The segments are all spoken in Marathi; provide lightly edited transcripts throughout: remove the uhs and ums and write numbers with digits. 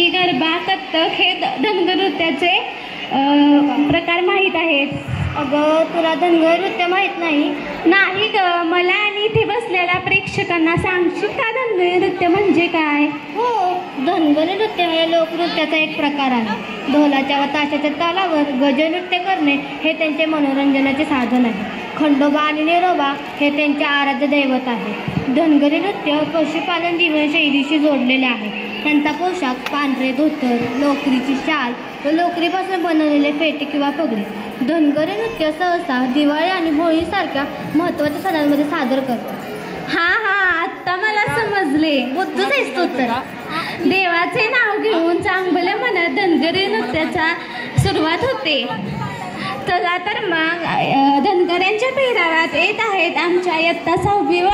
दिंडी, गरबा, कथ्थक हे धनगर नृत्याचे प्रकार माहीत आहेत. अगं, तुला धनगर नृत्य माहीत नाही? नाही ग, मला आणि इथे बसलेल्या प्रेक्षकांना सांगशील का धनगर नृत्य म्हणजे काय? हो, धनगर नृत्य हे लोकनृत्याचा एक प्रकार आहे. ढोलाच्या व ताशाच्या तालावर गजनृत्य करणे हे त्यांचे मनोरंजनाचे साधन आहे. खंडोबा आणि निरोबा हे त्यांचे आराध्य दैवत आहे. धनगरी नृत्य पशुपालन जीवनशैलीशी जोडलेले आहे. त्यांचा पोशाख पांढरे धोतर, लोकरीची शाल व लोकरीपासून बनवलेले फेटे किंवा पगडी. धनगरी नृत्य सहसा दिवाळी आणि होळीसारख्या महत्त्वाच्या सणांमध्ये सादर करतात. हा हा, आत्ता मला समजले. बुद्धूच आहेस तू तर. देवाचे नाव घेऊन चांगले म्हणत धनगरी नृत्याचा सुरुवात होते. चला तर मग धनगऱ्यांच्या पेहरावात येत आहेत आमच्या इयत्ता 6वी व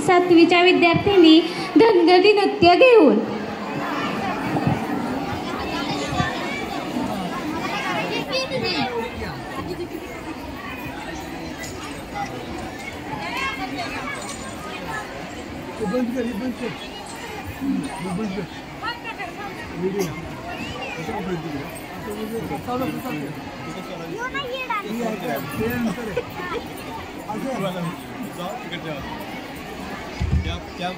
7वीच्या विद्यार्थिनी धनगरी नृत्य घेऊन. क्या